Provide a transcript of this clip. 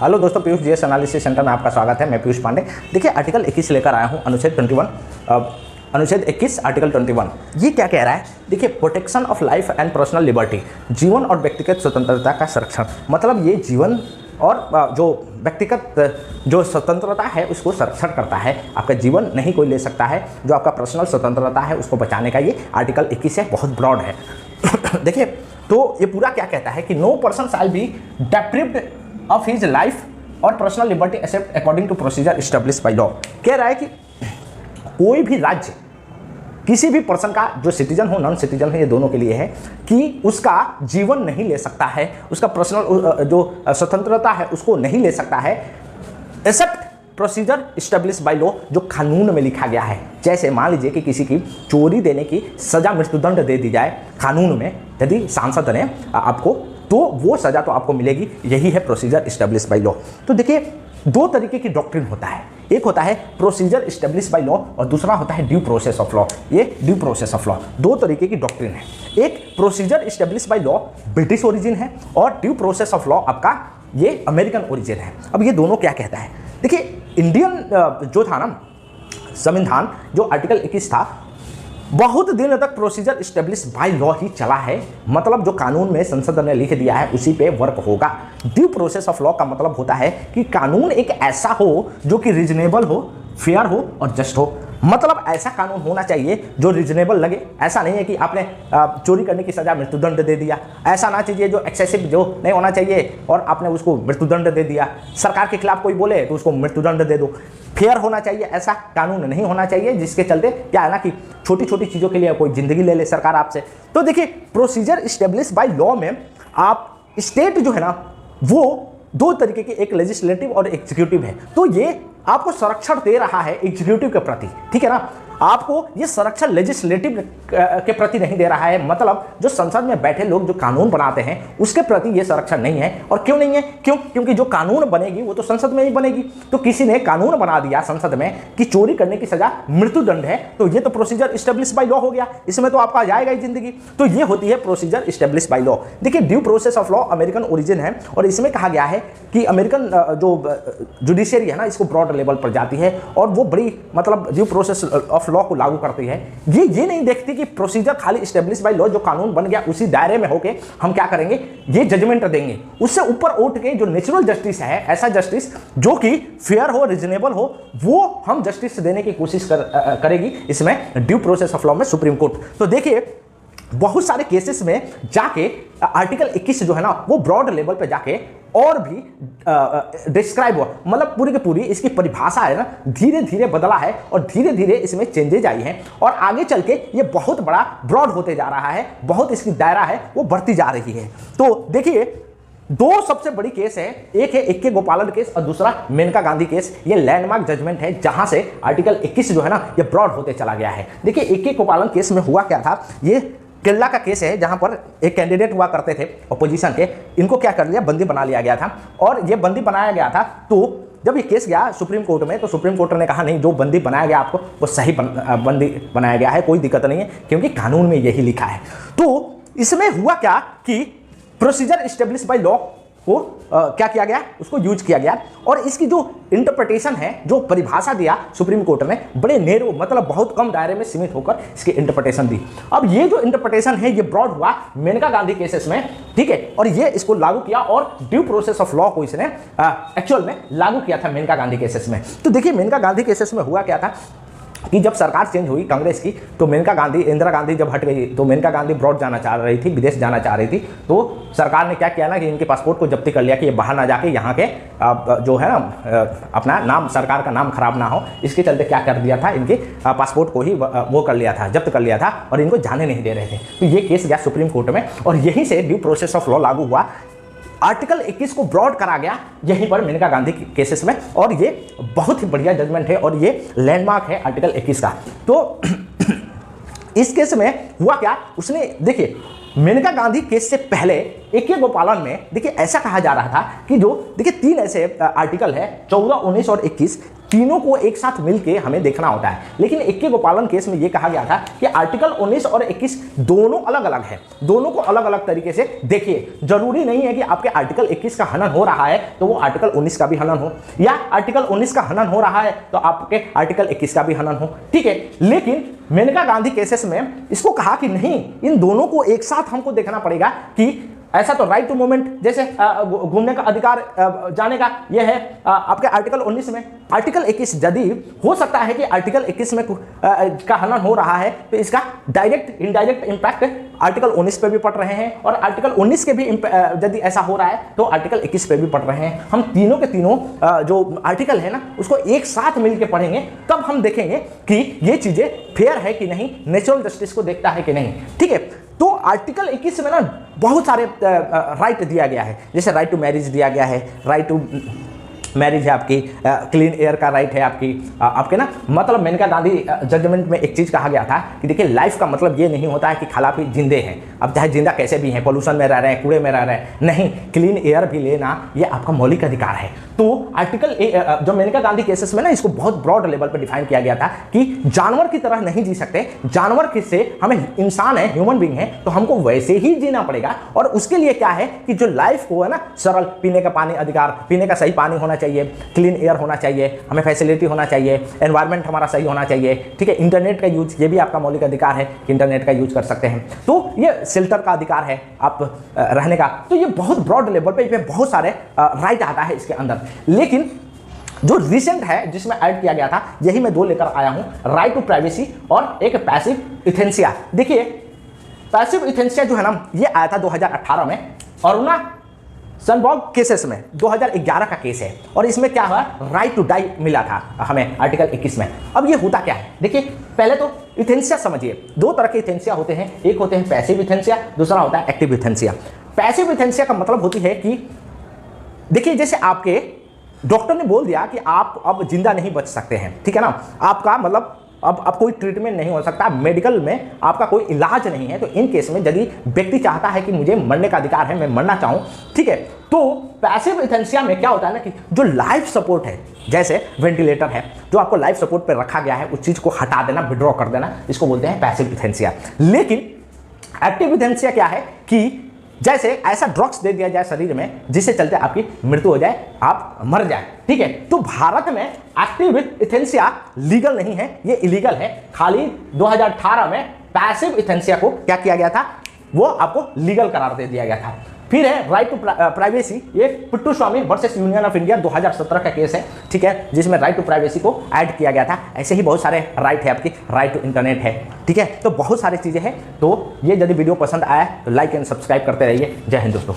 Hello दोस्तों, Piyush GS analysis centre में आपका स्वागत है। मैं पीयूष पांडे। देखिए आर्टिकल 21 लेकर आया हूं, अनुच्छेद 21, अनुच्छेद 21 आर्टिकल 21। ये क्या कह रहा है? देखिए, protection of life and personal liberty, जीवन और व्यक्तिगत स्वतंत्रता का संरक्षण। मतलब ये जीवन और जो व्यक्तिगत जो स्वतंत्रता है उसको संरक्षण करता है। आपका जीवन नहीं कोई ले सकता है। जो आपका पर्सनल स्वतंत्रता है उसको बचाने का ये आर्टिकल 21 है, बहुत ब्रॉड है। देखिए, तो ये पूरा क्या कहता है कि no person shall be deprived of his life और personal liberty except according to procedure established by law. कह रहा है कि कोई भी राज्य किसी भी पर्सन का, जो सिटीजन हो नॉन सिटीजन हो, ये दोनों के लिए है कि उसका जीवन नहीं ले सकता है, उसका पर्सनल जो स्वतंत्रता है उसको नहीं ले सकता है except procedure established by law, जो कानून में लिखा गया है। जैसे मान लीजिए कि किसी की चोरी देने की सजा मृत्युदंड दे दी जाए कानून में, यदि सांसद ने आपको, तो वो सजा तो आपको मिलेगी। यही है प्रोसीजर एस्टेब्लिश्ड बाय लॉ। तो देखिए, दो तरीके की डॉक्ट्रिन होता है। एक होता है प्रोसीजर एस्टेब्लिश्ड बाय लॉ और दूसरा होता है ड्यू प्रोसेस ऑफ लॉ। ये ड्यू प्रोसेस ऑफ लॉ, दो तरीके की डॉक्ट्रिन है। एक procedure established by law British origin है और ड्यू प्रोसेस ऑफ लॉ आपका ये अमेरिकन ओरिजिन है। अब ये दोनों क्या कहता है? देखिए, इंडियन जो था ना संविधान, जो आर्टिकल 21 था, बहुत दिन तक प्रोसीजर एस्टेब्लिश बाय लॉ ही चला है। मतलब जो कानून में संसद ने लिख दिया है उसी पे वर्क होगा। ड्यू प्रोसेस ऑफ लॉ का मतलब होता है कि कानून एक ऐसा हो जो कि रीजनेबल हो, फेयर हो और जस्ट हो। मतलब ऐसा कानून होना चाहिए जो रीजनेबल लगे। ऐसा नहीं है कि आपने चोरी करने की सजा मृत्युदंड दे दिया। ऐसा ना चाहिए जो एक्सेसिव, जो नहीं होना चाहिए और आपने उसको मृत्युदंड दे दिया। सरकार के खिलाफ कोई बोले तो उसको मृत्युदंड दे दो। फेयर होना चाहिए, ऐसा कानून नहीं होना चाहिए जिसके चलते क्या है ना कि छोटी छोटी चीज़ों के लिए कोई जिंदगी ले ले सरकार आपसे। तो देखिए, प्रोसीजर एस्टेब्लिश बाय लॉ में आप स्टेट जो है ना वो दो तरीके के, एक लेजिस्लेटिव और एग्जीक्यूटिव है। तो ये आपको संरक्षण दे रहा है एग्जीक्यूटिव के प्रति, ठीक है ना। आपको ये संरक्षण लेजिस्लेटिव के प्रति नहीं दे रहा है। मतलब जो संसद में बैठे लोग जो कानून बनाते हैं उसके प्रति ये संरक्षण नहीं है। और क्यों नहीं है? क्योंकि जो कानून बनेगी वो तो संसद में ही बनेगी। तो किसी ने कानून बना दिया संसद में कि चोरी करने की सजा मृत्युदंड है, तो ये तो प्रोसीजर एस्टेब्लिश बाय लॉ हो गया। इसमें तो आपका जाएगा ही जिंदगी। तो ये होती है प्रोसीजर एस्टेब्लिश बाय लॉ। देखिए, due process of law American origin है और इसमें कहा गया है कि अमेरिकन जो जुडिशियरी है ना, इसको ब्रॉड लेवल पर जाती है और वो बड़ी, मतलब ड्यू प्रोसेस ऑफ लॉ को लागू करती है। ये नहीं देखती कि प्रोसीजर खाली एस्टेब्लिश बाय लॉ, जो कानून बन गया उसी दायरे में होके हम क्या करेंगे, ये जजमेंट देंगे। उससे ऊपर उठ के जो नेचुरल जस्टिस है, ऐसा जस्टिस जो कि फेयर हो, रीजनेबल हो, वो हम जस्टिस देने की कोशिश करेगी इसमें ड्यू प्रोसेस ऑफ लॉ में सुप्रीम कोर्ट। तो देखिए, बहुत सारे केसेस में जाके आर्टिकल 21 जो है ना वो ब्रॉड लेवल पे जाके और भी डिस्क्राइब हुआ, मतलब पूरी की पूरी इसकी परिभाषा है ना धीरे धीरे बदला है और धीरे धीरे इसमें चेंजेज आई हैं और आगे चल के ये बहुत बड़ा ब्रॉड होते जा रहा है। बहुत इसकी दायरा है वो बढ़ती जा रही है। तो देखिए, दो सबसे बड़ी केस है, एक है ए.के. गोपालन केस और दूसरा मेनका गांधी केस। ये लैंडमार्क जजमेंट है जहां से आर्टिकल 21 जो है ना ये ब्रॉड होते चला गया है। देखिए, ए.के. गोपालन केस में हुआ क्या था, ये केरला का केस है जहां पर एक कैंडिडेट हुआ करते थे अपोजिशन के, इनको क्या कर लिया, बंदी बना लिया गया था। और ये बंदी बनाया गया था, तो जब ये केस गया सुप्रीम कोर्ट में तो सुप्रीम कोर्ट ने कहा नहीं, जो बंदी बनाया गया आपको वो सही बंदी बनाया गया है, कोई दिक्कत नहीं है क्योंकि कानून में यही लिखा है। तो इसमें हुआ क्या कि प्रोसीजर एस्टेब्लिश बाय लॉ को क्या किया गया, उसको यूज किया गया और इसकी जो इंटरप्रिटेशन है, जो परिभाषा दिया सुप्रीम कोर्ट ने, बड़े नेरो, मतलब बहुत कम दायरे में सीमित होकर इसकी इंटरप्रिटेशन दी। अब ये जो इंटरप्रिटेशन है ये ब्रॉड हुआ मेनका गांधी केसेस में, ठीक है, और ये इसको लागू किया और ड्यू प्रोसेस ऑफ लॉ को इसने एक्चुअल में लागू किया था मेनका गांधी केसेस में। तो देखिए, मेनका गांधी केसेस में हुआ क्या था कि जब सरकार चेंज हुई कांग्रेस की, तो मेनका गांधी, इंदिरा गांधी जब हट गई तो मेनका गांधी ब्रॉड जाना चाह रही थी, विदेश जाना चाह रही थी। तो सरकार ने क्या किया ना कि इनके पासपोर्ट को जब्ती कर लिया कि ये बाहर ना जाके यहाँ के जो है ना अपना नाम, सरकार का नाम खराब ना हो, इसके चलते क्या कर दिया था, इनके पासपोर्ट को ही वो कर लिया था, जब्त कर लिया था और इनको जाने नहीं दे रहे थे। तो ये केस गया सुप्रीम कोर्ट में और यहीं से ड्यू प्रोसेस ऑफ लॉ लागू हुआ। आर्टिकल 21 को ब्रॉड करा गया यहीं पर मेनका गांधी केसेस में और ये बहुत ही बढ़िया जजमेंट है और ये लैंडमार्क है आर्टिकल 21 का। तो इस केस में हुआ क्या, उसने, देखिए, मेनका गांधी केस से पहले ए.के. गोपालन में देखिए ऐसा कहा जा रहा था कि जो, देखिए, तीन ऐसे आर्टिकल है 14, 19 और 21 तीनों को एक साथ मिलके हमें देखना होता है। लेकिन एक्के गोपालन केस में यह कहा गया था कि आर्टिकल 19 और 21 दोनों अलग अलग है, दोनों को अलग अलग तरीके से देखिए। जरूरी नहीं है कि आपके आर्टिकल 21 का हनन हो रहा है तो वो आर्टिकल 19 का भी हनन हो, या आर्टिकल 19 का हनन हो रहा है तो आपके आर्टिकल 21 का भी हनन हो, ठीक है। लेकिन मेनका गांधी केसेस में इसको कहा कि नहीं, इन दोनों को एक साथ हमको देखना पड़ेगा कि ऐसा तो राइट टू मूवमेंट जैसे घूमने का अधिकार जाने का यह है आपके आर्टिकल 19 में। आर्टिकल 21 यदि हो सकता है कि आर्टिकल 21 में का हनन हो रहा है तो इसका डायरेक्ट इनडायरेक्ट इंपैक्ट आर्टिकल 19 पे भी पड़ रहे हैं, और आर्टिकल 19 के भी यदि ऐसा हो रहा है तो आर्टिकल 21 पे भी पड़ रहे हैं। हम तीनों के तीनों जो आर्टिकल है ना उसको एक साथ मिलकर पढ़ेंगे, तब हम देखेंगे कि ये चीजें फेयर है कि नहीं, नेचुरल जस्टिस को देखता है कि नहीं, ठीक है। तो आर्टिकल 21 में ना बहुत सारे राइट दिया गया है, जैसे राइट टू मैरिज दिया गया है, राइट टू मैरिज है आपकी, क्लीन एयर का राइट है आपके ना, मतलब मेनका गांधी जजमेंट में एक चीज कहा गया था कि देखिए लाइफ का मतलब ये नहीं होता है कि खाला पी जिंदे हैं, अब चाहे जिंदा कैसे भी हैं, पोल्यूशन में रह रहे हैं, कूड़े में रह रहे हैं, नहीं, क्लीन एयर भी लेना ये आपका मौलिक अधिकार है। तो आर्टिकल जो मेनका गांधी केसेस में ना इसको बहुत ब्रॉड लेवल पर डिफाइन किया गया था कि जानवर की तरह नहीं जी सकते, जानवर से हमें इंसान है, ह्यूमन बीइंग है, तो हमको वैसे ही जीना पड़ेगा। और उसके लिए क्या है कि जो लाइफ को है ना सरल, पीने का पानी अधिकार, पीने का सही पानी होना चाहिए, क्लीन एयर होना चाहिए, हमें फैसिलिटी होना चाहिए, एनवायरनमेंट हमारा सही होना चाहिए, ठीक है। इंटरनेट का यूज, ये भी आपका मौलिक अधिकार है कि इंटरनेट का यूज कर सकते हैं। तो ये शेल्टर का अधिकार है आप रहने का। तो ये बहुत ब्रॉड लेवल पे बहुत सारे राइट आता है इसके अंदर। लेकिन जो रिसेंट है जिसमें ऐड किया गया था, यही मैं दो लेकर आया हूं, राइट टू प्राइवेसी और एक पैसिव इथेंसिया। देखिए पैसिव इथेंसिया जो है ना ये आया था 2018 में, अरुणा सनबॉग केसेस में 2011 का केस है, और इसमें क्या हुआ, राइट टू डाई मिला था हमें आर्टिकल 21 में। अब ये होता क्या है, देखिए पहले तो इथेंसिया समझिए, दो तरह के इथेंसिया होते हैं, एक होते हैं पैसिव इथेंसिया, दूसरा होता है एक्टिव इथेंसिया। पैसिव इथेंसिया का मतलब होती है कि देखिए जैसे आपके डॉक्टर ने बोल दिया कि आप अब जिंदा नहीं बच सकते हैं, ठीक है ना, आपका मतलब अब कोई ट्रीटमेंट नहीं हो सकता, मेडिकल में आपका कोई इलाज नहीं है। तो इन केस में यदि व्यक्ति चाहता है कि मुझे मरने का अधिकार है, मैं मरना चाहूं, ठीक है, तो पैसिव इथेंसिया में क्या होता है ना कि जो लाइफ सपोर्ट है, जैसे वेंटिलेटर है जो आपको लाइफ सपोर्ट पर रखा गया है, उस चीज को हटा देना, विड्रॉ कर देना, इसको बोलते हैं पैसिव इथेंसिया। लेकिन एक्टिव इथेंसिया क्या है कि जैसे ऐसा ड्रग्स दे दिया जाए शरीर में जिससे चलते आपकी मृत्यु हो जाए, आप मर जाए, ठीक है। तो भारत में एक्टिव इथेंसिया लीगल नहीं है, ये इलीगल है। खाली 2018 में पैसिव इथेंसिया को क्या किया गया था, वो आपको लीगल करार दे दिया गया था। फिर है राइट टू प्राइवेसी, ये पुट्टू स्वामी वर्सेस यूनियन ऑफ इंडिया 2017 का केस है, ठीक है, जिसमें राइट टू प्राइवेसी को ऐड किया गया था। ऐसे ही बहुत सारे राइट है, आपकी राइट टू इंटरनेट है, ठीक है। तो बहुत सारी चीजें हैं। तो ये यदि वीडियो पसंद आया तो लाइक एंड सब्सक्राइब करते रहिए। जय हिंद दोस्तों।